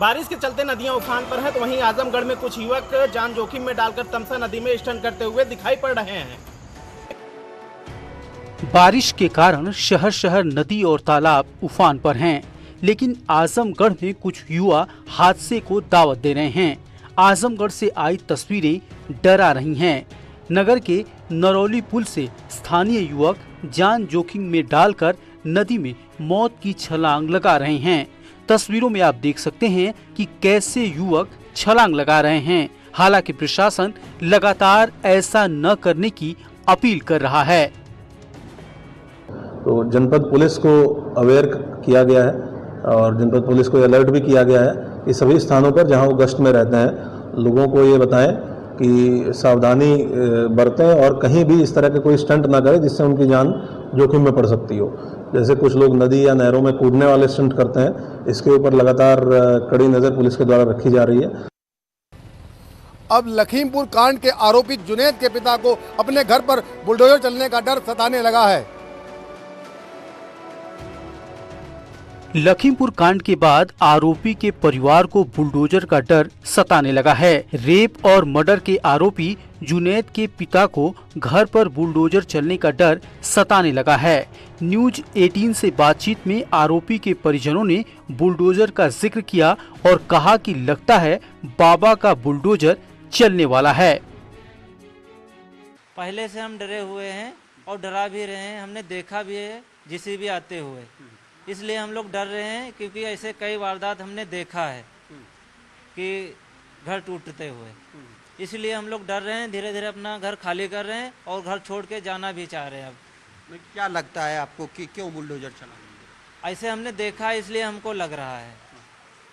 बारिश के चलते नदियां उफान पर हैं, तो वहीं आजमगढ़ में कुछ युवक जान जोखिम में डालकर तमसा नदी में स्टंट करते हुए दिखाई पड़ रहे हैं। बारिश के कारण शहर शहर नदी और तालाब उफान पर हैं, लेकिन आजमगढ़ में कुछ युवा हादसे को दावत दे रहे हैं। आजमगढ़ से आई तस्वीरें डरा रही हैं। नगर के नरौली पुल से स्थानीय युवक जान जोखिम में डालकर नदी में मौत की छलांग लगा रहे हैं। तस्वीरों में आप देख सकते हैं कि कैसे युवक छलांग लगा रहे हैं। हालांकि प्रशासन लगातार ऐसा न करने की अपील कर रहा है। तो जनपद पुलिस को अवेयर किया गया है और जनपद पुलिस को अलर्ट भी किया गया है कि सभी स्थानों पर जहां वो गश्त में रहते हैं लोगों को ये बताएं कि सावधानी बरतें और कहीं भी इस तरह के कोई स्टंट ना करें जिससे उनकी जान जोखिम में पड़ सकती हो। जैसे कुछ लोग नदी या नहरों में कूदने वाले स्टंट करते हैं, इसके ऊपर लगातार कड़ी नज़र पुलिस के द्वारा रखी जा रही है। अब लखीमपुर कांड के आरोपी जुनैद के पिता को अपने घर पर बुलडोजर चलने का डर सताने लगा है। लखीमपुर कांड के बाद आरोपी के परिवार को बुलडोजर का डर सताने लगा है। रेप और मर्डर के आरोपी जुनैद के पिता को घर पर बुलडोजर चलने का डर सताने लगा है। न्यूज 18 से बातचीत में आरोपी के परिजनों ने बुलडोजर का जिक्र किया और कहा कि लगता है बाबा का बुलडोजर चलने वाला है। पहले से हम डरे हुए हैं और डरा भी रहे हैं, हमने देखा भी है जेसीबी आते हुए, इसलिए हम लोग डर रहे हैं क्योंकि ऐसे कई वारदात हमने देखा है कि घर टूटते हुए, इसलिए हम लोग डर रहे हैं। धीरे धीरे अपना घर खाली कर रहे हैं और घर छोड़ के जाना भी चाह रहे हैं। अब क्या लगता है आपको कि क्यों बुलडोजर चला? ऐसे हमने देखा है इसलिए हमको लग रहा है।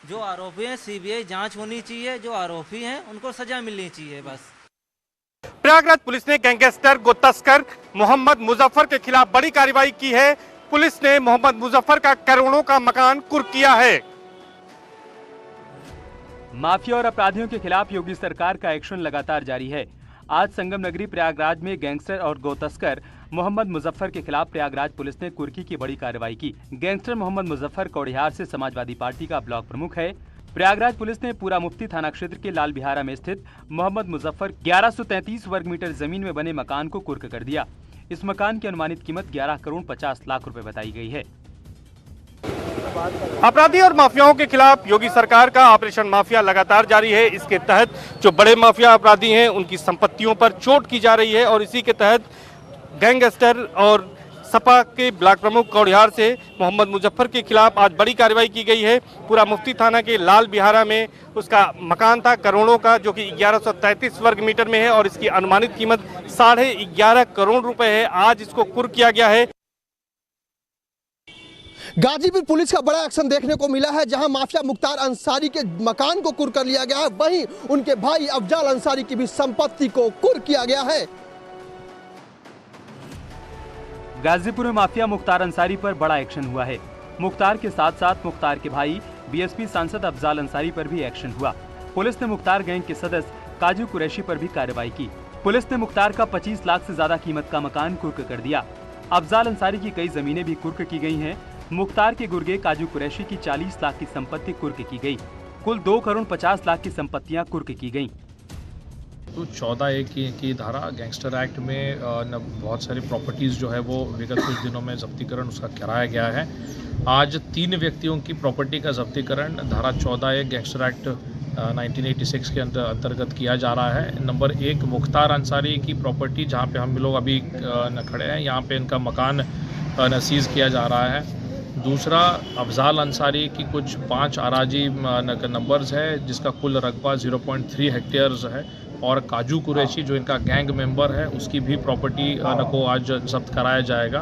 जो आरोपी हैं सीबीआई जांच होनी चाहिए, जो आरोपी हैं उनको सजा मिलनी चाहिए बस। प्रयागराज पुलिस ने गैंगस्टर गो तस्कर मोहम्मद मुजफ्फर के खिलाफ बड़ी कार्रवाई की है। पुलिस ने मोहम्मद मुजफ्फर का करोड़ों का मकान कुर्क किया है। माफिया और अपराधियों के खिलाफ योगी सरकार का एक्शन लगातार जारी है। आज संगम नगरी प्रयागराज में गैंगस्टर और गो तस्कर मोहम्मद मुजफ्फर के खिलाफ प्रयागराज पुलिस ने कुर्की की बड़ी कार्रवाई की। गैंगस्टर मोहम्मद मुजफ्फर कौड़िहार से समाजवादी पार्टी का ब्लॉक प्रमुख है। प्रयागराज पुलिस ने पूरा मुफ्ती थाना क्षेत्र के लाल बिहारा में स्थित मोहम्मद मुजफ्फर 1133 वर्ग मीटर जमीन में बने मकान को कुर्क कर दिया। इस मकान की अनुमानित कीमत 11 करोड़ 50 लाख रुपए बताई गई है। अपराधी और माफियाओं के खिलाफ योगी सरकार का ऑपरेशन माफिया लगातार जारी है। इसके तहत जो बड़े माफिया अपराधी हैं उनकी संपत्तियों पर चोट की जा रही है और इसी के तहत गैंगस्टर और सपा के ब्लॉक प्रमुख कौड़िहार से मोहम्मद मुजफ्फर के खिलाफ आज बड़ी कार्रवाई की गई है। पूरा मुफ्ती थाना के लाल बिहारा में उसका मकान था करोड़ों का, जो कि 1133 वर्ग मीटर में है और इसकी अनुमानित कीमत 11.5 करोड़ रुपए है। आज इसको कुर्क किया गया है। गाजीपुर पुलिस का बड़ा एक्शन देखने को मिला है, जहां माफिया मुख्तार अंसारी के मकान को कुर्क कर लिया गया है, वहीं उनके भाई अफजाल अंसारी की भी संपत्ति को कुर्क किया गया है। गाजीपुर में माफिया मुख्तार अंसारी पर बड़ा एक्शन हुआ है। मुख्तार के साथ साथ मुख्तार के भाई बीएसपी सांसद अफजाल अंसारी पर भी एक्शन हुआ। पुलिस ने मुख्तार गैंग के सदस्य काजू कुरैशी पर भी कार्रवाई की। पुलिस ने मुख्तार का 25 लाख से ज्यादा कीमत का मकान कुर्क कर दिया। अफजाल अंसारी की कई जमीनें भी कुर्क की गई हैं। मुख्तार के गुर्गे काजू कुरैशी की 40 लाख की संपत्ति कुर्क की गई। कुल 2 करोड़ 50 लाख की संपत्तियां कुर्क की गयी। तो 14A की धारा गैंगस्टर एक्ट में बहुत सारी प्रॉपर्टीज़ जो है वो विगत कुछ दिनों में जब्तीकरण उसका कराया गया है। आज 3 व्यक्तियों की प्रॉपर्टी का जब्तीकरण धारा 14A गैंगस्टर एक्ट 1986 के अंतर्गत किया जा रहा है। नंबर 1 मुख्तार अंसारी की प्रॉपर्टी, जहाँ पे हम लोग अभी खड़े हैं, यहाँ पे इनका मकान सीज किया जा रहा है। दूसरा अफजाल अंसारी की कुछ 5 अराजी नंबर्स है, जिसका कुल रकबा 0.3 हेक्टेयर्स है। और काजू कुरैशी जो इनका गैंग मेंबर है, उसकी भी प्रॉपर्टी को आज जब्त कराया जाएगा।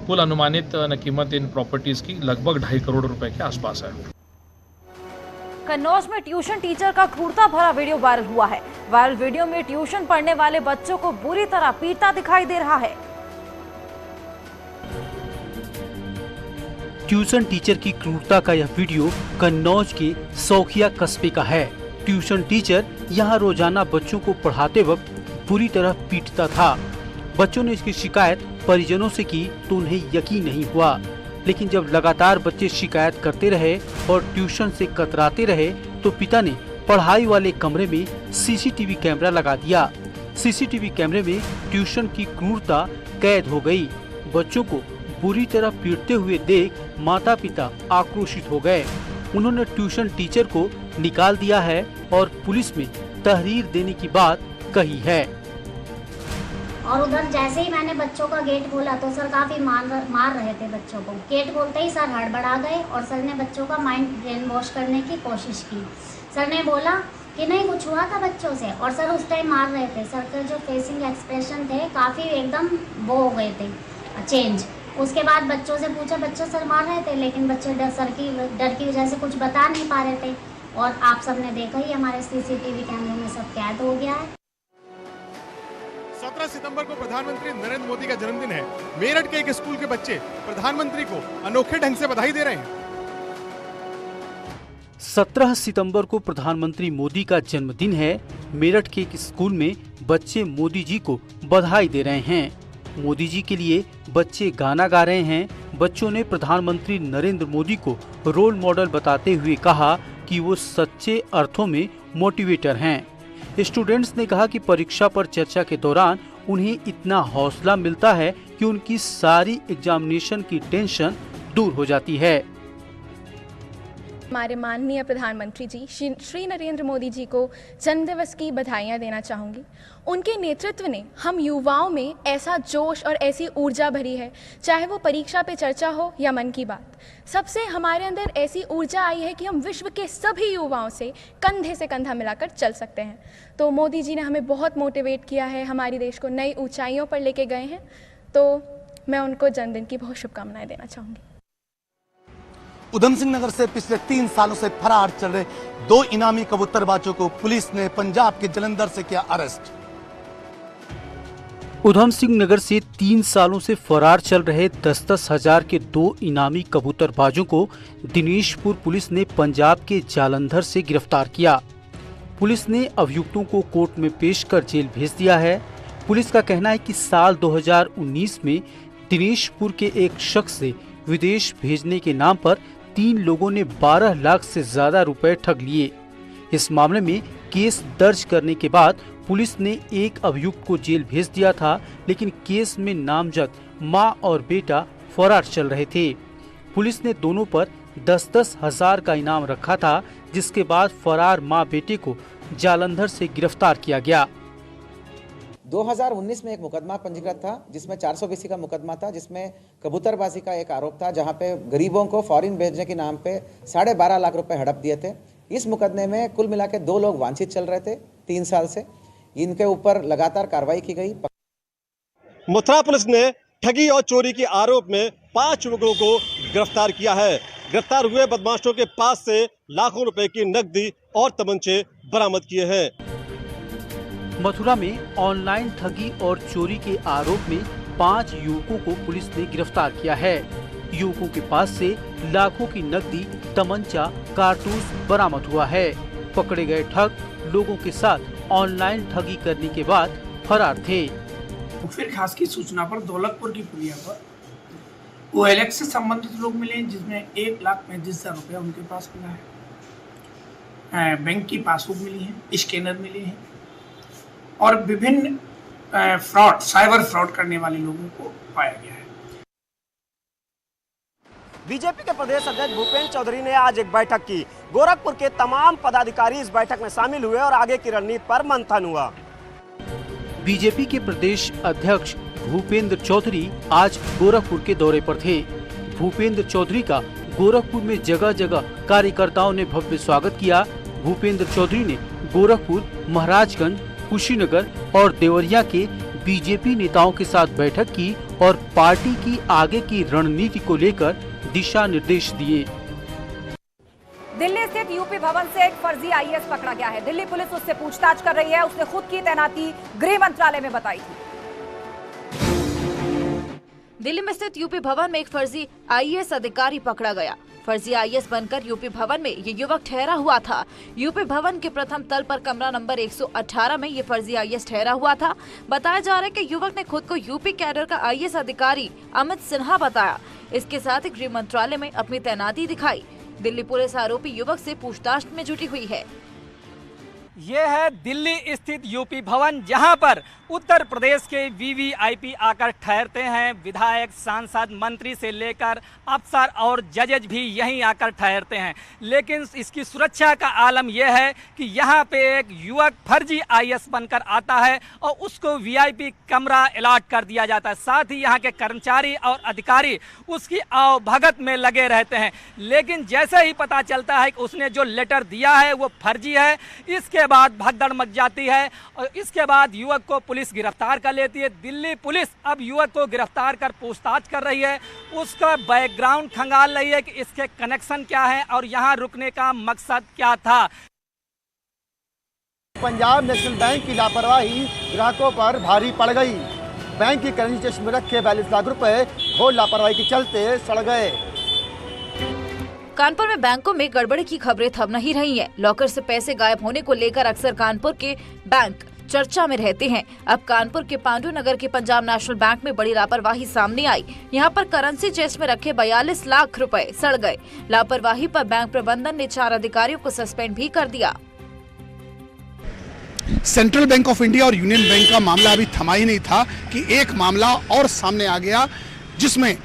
कुल अनुमानित कीमत इन प्रॉपर्टीज़ की लगभग 2.5 करोड़ रुपए के आसपास है। कन्नौज में ट्यूशन टीचर का क्रूरता भरा वीडियो वायरल हुआ है। वायरल वीडियो में ट्यूशन पढ़ने वाले बच्चों को बुरी तरह पीटता दिखाई दे रहा है। ट्यूशन टीचर की क्रूरता का यह वीडियो कन्नौज के सौखिया कस्बे का है। ट्यूशन टीचर यहां रोजाना बच्चों को पढ़ाते वक्त बुरी तरह पीटता था। बच्चों ने इसकी शिकायत परिजनों से की तो उन्हें यकीन नहीं हुआ, लेकिन जब लगातार बच्चे शिकायत करते रहे और ट्यूशन से कतराते रहे तो पिता ने पढ़ाई वाले कमरे में सीसीटीवी कैमरा लगा दिया। सीसीटीवी कैमरे में ट्यूशन की क्रूरता कैद हो गई। बच्चों को बुरी तरह पीटते हुए देख माता पिता आक्रोशित हो गए। उन्होंने ट्यूशन टीचर को निकाल दिया है और पुलिस में तहरीर देने की बात कही है। और उधर जैसे ही मैंने बच्चों का गेट खोला तो सर काफ़ी मार रहे थे बच्चों को। गेट खोलते ही सर हड़बड़ा गए और सर ने बच्चों का माइंड ब्रेन वॉश करने की कोशिश की। सर ने बोला कि नहीं कुछ हुआ था बच्चों से, और सर उस टाइम मार रहे थे। सर के जो फेसिंग एक्सप्रेशन थे काफ़ी एकदम वो हो गए थे चेंज। उसके बाद बच्चों से पूछा, बच्चे सर मार रहे थे लेकिन बच्चे डर की वजह से कुछ बता नहीं पा रहे थे। और आप सबने देखा ही हमारे सीसीटीवी कैमरे में सब कैद हो गया है। 17 सितंबर को प्रधानमंत्री नरेंद्र मोदी का जन्मदिन है। मेरठ के एक स्कूल के बच्चे प्रधानमंत्री को अनोखे ढंग से बधाई दे रहे हैं। 17 सितंबर को प्रधानमंत्री मोदी का जन्मदिन है। मेरठ के एक स्कूल में बच्चे मोदी जी को बधाई दे रहे हैं। मोदी जी के लिए बच्चे गाना गा रहे हैं। बच्चों ने प्रधानमंत्री नरेंद्र मोदी को रोल मॉडल बताते हुए कहा कि वो सच्चे अर्थों में मोटिवेटर हैं। स्टूडेंट्स ने कहा कि परीक्षा पर चर्चा के दौरान उन्हें इतना हौसला मिलता है कि उनकी सारी एग्जामिनेशन की टेंशन दूर हो जाती है। हमारे माननीय प्रधानमंत्री जी श्री नरेंद्र मोदी जी को जन्मदिवस की बधाइयाँ देना चाहूँगी। उनके नेतृत्व ने हम युवाओं में ऐसा जोश और ऐसी ऊर्जा भरी है, चाहे वो परीक्षा पे चर्चा हो या मन की बात। सबसे हमारे अंदर ऐसी ऊर्जा आई है कि हम विश्व के सभी युवाओं से कंधे से कंधा मिलाकर चल सकते हैं। तो मोदी जी ने हमें बहुत मोटिवेट किया है, हमारे देश को नई ऊंचाइयों पर लेके गए हैं। तो मैं उनको जन्मदिन की बहुत शुभकामनाएं देना चाहूँगी। उधम सिंह नगर से पिछले 3 सालों से फरार चल रहे 2 इनामी कबूतरबाजों को पुलिस ने पंजाब के जलंधर से किया अरेस्ट। उधम सिंह नगर से 3 सालों से फरार चल रहे 10-10 हजार के 2 इनामी कबूतरबाजों को दिनेशपुर पुलिस ने पंजाब के जालंधर से गिरफ्तार किया। पुलिस ने अभियुक्तों को कोर्ट में पेश कर जेल भेज दिया है। पुलिस का कहना है कि साल 2019 में दिनेशपुर के एक शख्स से विदेश भेजने के नाम पर 3 लोगों ने 12 लाख से ज्यादा रुपए ठग लिए। इस मामले में केस दर्ज करने के बाद पुलिस ने एक अभियुक्त को जेल भेज दिया था, लेकिन केस में नामजद मां और बेटा फरार चल रहे थे। पुलिस ने दोनों पर 10-10 हजार का इनाम रखा था, जिसके बाद फरार मां बेटे को जालंधर से गिरफ्तार किया गया। 2019 में एक मुकदमा पंजीकृत था जिसमें 420 का मुकदमा था, जिसमें कबूतरबाजी का एक आरोप था, जहां पे गरीबों को फॉरेन भेजने के नाम पे 12.5 लाख रुपए हड़प दिए थे। इस मुकदमे में कुल मिला के 2 लोग वांछित चल रहे थे 3 साल से। इनके ऊपर लगातार कार्रवाई की गई। मथुरा पुलिस ने ठगी और चोरी के आरोप में 5 युवकों को गिरफ्तार किया है। गिरफ्तार हुए बदमाशों के पास से लाखों रुपए की नकदी और तमंचे बरामद किए हैं। मथुरा में ऑनलाइन ठगी और चोरी के आरोप में 5 युवकों को पुलिस ने गिरफ्तार किया है। युवकों के पास से लाखों की नकदी, तमंचा, कारतूस बरामद हुआ है। पकड़े गए ठग लोगों के साथ ऑनलाइन ठगी करने के बाद फरार थे। फिर खास की सूचना पर दौलतपुर की पुलिया पर OLX से संबंधित लोग मिले, जिसमें 1,35,000 रुपया उनके पास मिला है। बैंक की पासबुक मिली है, स्कैनर मिले हैं और विभिन्न साइबर फ्रॉड करने वाले लोगों को पाया गया है। बीजेपी के प्रदेश अध्यक्ष भूपेंद्र चौधरी ने आज एक बैठक की। गोरखपुर के तमाम पदाधिकारी इस बैठक में शामिल हुए और आगे की रणनीति पर मंथन हुआ। बीजेपी के प्रदेश अध्यक्ष भूपेंद्र चौधरी आज गोरखपुर के दौरे पर थे। भूपेंद्र चौधरी का गोरखपुर में जगह जगह कार्यकर्ताओं ने भव्य स्वागत किया। भूपेंद्र चौधरी ने गोरखपुर, महाराजगंज, कुशीनगर और देवरिया के बीजेपी नेताओं के साथ बैठक की और पार्टी की आगे की रणनीति को लेकर दिशा निर्देश दिए। दिल्ली स्थित यूपी भवन से एक फर्जी IAS पकड़ा गया है। दिल्ली पुलिस उससे पूछताछ कर रही है। उसने खुद की तैनाती गृह मंत्रालय में बताई थी। दिल्ली में स्थित यूपी भवन में एक फर्जी IAS अधिकारी पकड़ा गया। फर्जी IAS बनकर यूपी भवन में ये युवक ठहरा हुआ था। यूपी भवन के प्रथम तल पर कमरा नंबर 118 में ये फर्जी IAS ठहरा हुआ था। बताया जा रहा है कि युवक ने खुद को यूपी कैडर का IAS अधिकारी अमित सिन्हा बताया। इसके साथ ही गृह मंत्रालय में अपनी तैनाती दिखाई। दिल्ली पुलिस आरोपी युवक से पूछताछ में जुटी हुई है। ये है दिल्ली स्थित यूपी भवन, जहां पर उत्तर प्रदेश के वीवीआईपी आकर ठहरते हैं। विधायक, सांसद, मंत्री से लेकर अफसर और जजेज भी यहीं आकर ठहरते हैं। लेकिन इसकी सुरक्षा का आलम यह है कि यहाँ पे एक युवक फर्जी आईएएस बनकर आता है और उसको वीआईपी कमरा अलॉट कर दिया जाता है। साथ ही यहाँ के कर्मचारी और अधिकारी उसकी आवभगत में लगे रहते हैं। लेकिन जैसे ही पता चलता है कि उसने जो लेटर दिया है वो फर्जी है, इसके बाद भगदड़ मच जाती है और इसके बाद युवक को पुलिस गिरफ्तार कर लेती है। दिल्ली पुलिस अब युवक को गिरफ्तार कर पूछताछ कर रही है, उसका बैकग्राउंड खंगाल रही है कि इसके कनेक्शन क्या है और यहाँ रुकने का मकसद क्या था। पंजाब नेशनल बैंक की लापरवाही ग्राहकों पर भारी पड़ गई। बैंक की करेंसी चेस्ट में रखे 42 लाख रुपए घोर लापरवाही के चलते सड़ गए। कानपुर में बैंकों में गड़बड़ी की खबरें थम नहीं रही हैं। लॉकर से पैसे गायब होने को लेकर अक्सर कानपुर के बैंक चर्चा में रहते हैं। अब कानपुर के पांडु नगर के पंजाब नेशनल बैंक में बड़ी लापरवाही सामने आई। यहां पर करेंसी चेस्ट में रखे 42 लाख रुपए सड़ गए। लापरवाही पर बैंक प्रबंधन ने 4 अधिकारियों को सस्पेंड भी कर दिया। सेंट्रल बैंक ऑफ इंडिया और यूनियन बैंक का मामला अभी थमा ही नहीं था कि एक मामला और सामने आ गया, जिसमें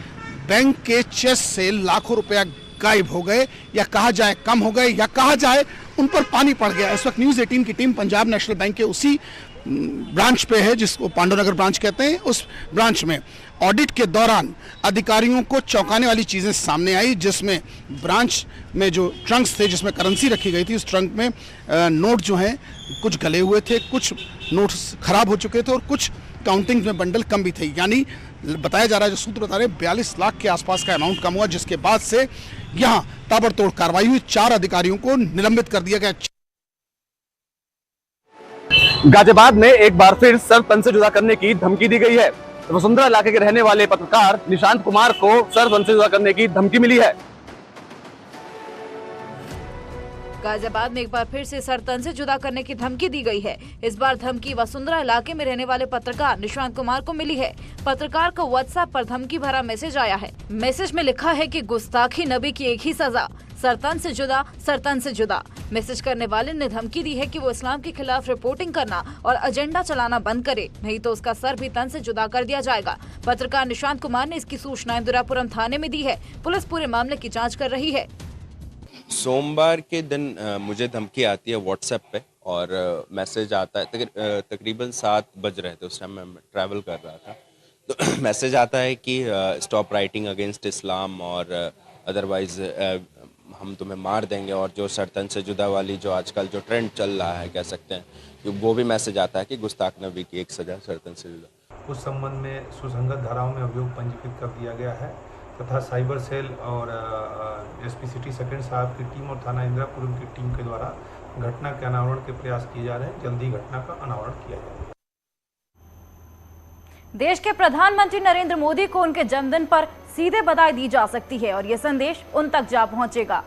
बैंक के चेस्ट से लाखों रुपया गायब हो गए, या कहा जाए कम हो गए, या कहा जाए उन पर पानी पड़ गया। इस वक्त न्यूज़ 18 की टीम पंजाब नेशनल बैंक के उसी ब्रांच पे है जिसको पांडुनगर ब्रांच कहते हैं। उस ब्रांच में ऑडिट के दौरान अधिकारियों को चौंकाने वाली चीज़ें सामने आई, जिसमें ब्रांच में जो ट्रंक्स थे जिसमें करेंसी रखी गई थी, उस ट्रंक में नोट जो हैं कुछ गले हुए थे, कुछ नोट्स खराब हो चुके थे और कुछ काउंटिंग में बंडल कम भी थे। यानी बताया जा रहा है, जो सूत्र बता रहे हैं, 42 लाख के आसपास का अमाउंट कम हुआ, जिसके बाद से यहां ताबड़तोड़ कार्रवाई हुई। 4 अधिकारियों को निलंबित कर दिया गया। गाजियाबाद में एक बार फिर सर तन से जुदा करने की धमकी दी गई है। वसुंधरा इलाके के रहने वाले पत्रकार निशांत कुमार को सर तन से जुदा करने की धमकी मिली है। गाजियाबाद में एक बार फिर से सर तन से जुदा करने की धमकी दी गई है। इस बार धमकी वसुंधरा इलाके में रहने वाले पत्रकार निशांत कुमार को मिली है। पत्रकार को व्हाट्सएप पर धमकी भरा मैसेज आया है। मैसेज में लिखा है कि गुस्ताखी नबी की एक ही सजा, सरतन से जुदा, सरतन से जुदा। मैसेज करने वाले ने धमकी दी है कि वो इस्लाम के खिलाफ रिपोर्टिंग करना और एजेंडा चलाना बंद करे, नहीं तो उसका सर भी तन से जुदा कर दिया जाएगा। पत्रकार निशांत कुमार ने इसकी सूचना इंदिरापुरम थाने में दी है। पुलिस पूरे मामले की जाँच कर रही है। सोमवार के दिन मुझे धमकी आती है व्हाट्सएप पे और मैसेज आता है। तकरीबन 7 बज रहे थे, उस टाइम मैं ट्रैवल कर रहा था, तो मैसेज आता है कि स्टॉप राइटिंग अगेंस्ट इस्लाम और अदरवाइज हम तुम्हें मार देंगे। और जो सरतन से जुदा वाली जो आजकल जो ट्रेंड चल रहा है, कह सकते हैं कि वो भी मैसेज आता है कि गुस्ताख नबी की एक सजा, सरतन से जुदा। उस संबंध में सुसंगत धाराओं में अभियोग पंजीकृत कर दिया गया है तथा साइबर सेल और एसपी सिटी सेकंड साहब की टीम और थाना इंदिरापुरम की टीम के द्वारा घटना के अनावरण के प्रयास किए जा रहे हैं। जल्दी घटना का अनावरण किया जाएगा। देश के प्रधानमंत्री नरेंद्र मोदी को उनके जन्मदिन पर सीधे बधाई दी जा सकती है और यह संदेश उन तक जा पहुंचेगा।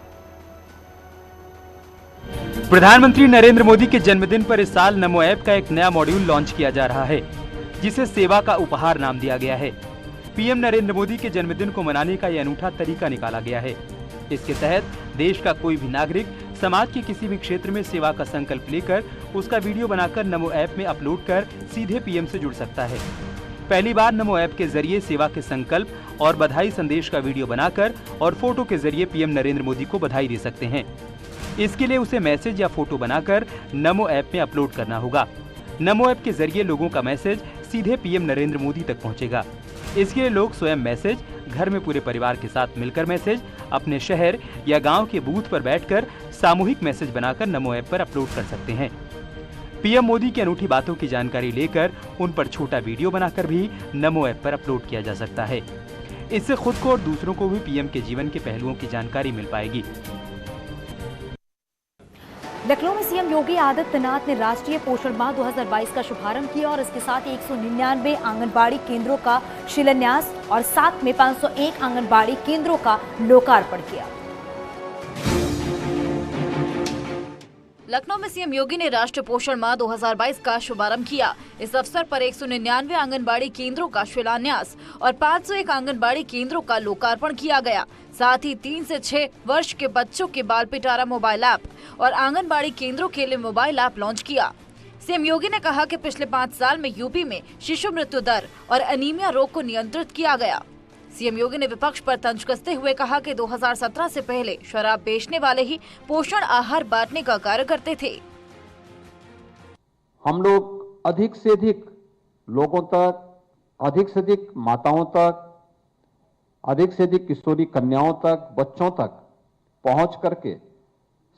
प्रधानमंत्री नरेंद्र मोदी के जन्मदिन पर इस साल नमो ऐप का एक नया मॉड्यूल लॉन्च किया जा रहा है, जिसे सेवा का उपहार नाम दिया गया है। पीएम नरेंद्र मोदी के जन्मदिन को मनाने का यह अनूठा तरीका निकाला गया है। इसके तहत देश का कोई भी नागरिक समाज के किसी भी क्षेत्र में सेवा का संकल्प लेकर उसका वीडियो बनाकर नमो ऐप में अपलोड कर सीधे पीएम से जुड़ सकता है। पहली बार नमो ऐप के जरिए सेवा के संकल्प और बधाई संदेश का वीडियो बनाकर और फोटो के जरिए पीएम नरेंद्र मोदी को बधाई दे सकते हैं। इसके लिए उसे मैसेज या फोटो बनाकर नमो ऐप में अपलोड करना होगा। नमो ऐप के जरिए लोगों का मैसेज सीधे पीएम नरेंद्र मोदी तक पहुंचेगा। इसके लिए लोग स्वयं मैसेज, घर में पूरे परिवार के साथ मिलकर मैसेज, अपने शहर या गांव के बूथ पर बैठकर सामूहिक मैसेज बनाकर नमो ऐप पर अपलोड कर सकते हैं। पीएम मोदी की अनूठी बातों की जानकारी लेकर उन पर छोटा वीडियो बनाकर भी नमो ऐप पर अपलोड किया जा सकता है। इससे खुद को और दूसरों को भी पीएम के जीवन के पहलुओं की जानकारी मिल पाएगी। लखनऊ में सीएम योगी आदित्यनाथ ने राष्ट्रीय पोषण माह 2022 का शुभारंभ किया और इसके साथ 199 आंगनबाड़ी केंद्रों का शिलान्यास और साथ में 501 आंगनबाड़ी केंद्रों का लोकार्पण किया। लखनऊ में सीएम योगी ने राष्ट्रीय पोषण माह 2022 का शुभारंभ किया। इस अवसर पर 199 आंगनबाड़ी केंद्रों का शिलान्यास और 501 आंगनबाड़ी केंद्रों का लोकार्पण किया गया। साथ ही 3 से 6 वर्ष के बच्चों के बाल पिटारा मोबाइल ऐप और आंगनबाड़ी केंद्रों के लिए मोबाइल ऐप लॉन्च किया। सीएम योगी ने कहा कि पिछले 5 साल में यूपी में शिशु मृत्यु दर और अनीमिया रोग को नियंत्रित किया गया। सीएम योगी ने विपक्ष पर तंज कसते हुए कहा कि 2017 से पहले शराब बेचने वाले ही पोषण आहार बांटने का कार्य करते थे। हम लोग अधिक से अधिक लोगों तक, अधिक से अधिक माताओं तक, अधिक से अधिक किशोरी कन्याओं तक, बच्चों तक पहुंच करके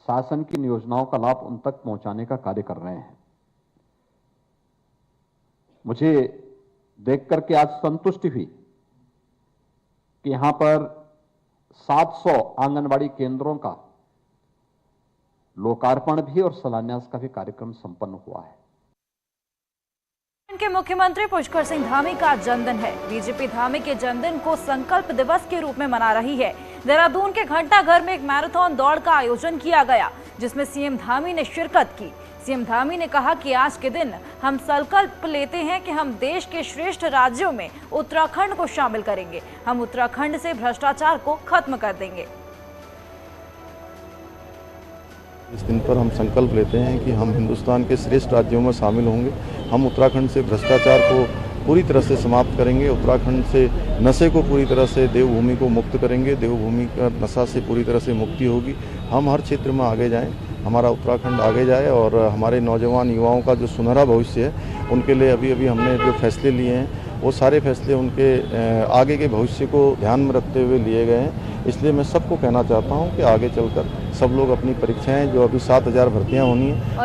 शासन की योजनाओं का लाभ उन तक पहुंचाने का कार्य कर रहे हैं। मुझे देख करके आज संतुष्टि हुई कि यहाँ पर 700 आंगनबाड़ी केंद्रों का लोकार्पण भी और शिलान्यास का भी कार्यक्रम संपन्न हुआ है। के मुख्यमंत्री पुष्कर सिंह धामी का जन्मदिन है। बीजेपी धामी के जन्मदिन को संकल्प दिवस के रूप में मना रही है। देहरादून के घंटाघर में एक मैराथन दौड़ का आयोजन किया गया, जिसमें सीएम धामी ने शिरकत की। सीएम धामी ने कहा कि आज के दिन हम संकल्प लेते हैं कि हम देश के श्रेष्ठ राज्यों में उत्तराखंड को शामिल करेंगे। हम उत्तराखंड से भ्रष्टाचार को खत्म कर देंगे। इस दिन पर हम संकल्प लेते हैं कि हम हिंदुस्तान के श्रेष्ठ राज्यों में शामिल होंगे। हम उत्तराखंड से भ्रष्टाचार को पूरी तरह से समाप्त करेंगे। उत्तराखंड से नशे को पूरी तरह से, देवभूमि को मुक्त करेंगे। देवभूमि का नशा से पूरी तरह से मुक्ति होगी। हम हर क्षेत्र में आगे जाएं, हमारा उत्तराखंड आगे जाए और हमारे नौजवान युवाओं का जो सुनहरा भविष्य है, उनके लिए अभी हमने जो फैसले लिए हैं वो सारे फैसले उनके आगे के भविष्य को ध्यान में रखते हुए लिए गए हैं। इसलिए मैं सबको कहना चाहता हूं कि आगे चलकर सब लोग अपनी परीक्षाएं, जो अभी 7000 भर्तियां होनी है,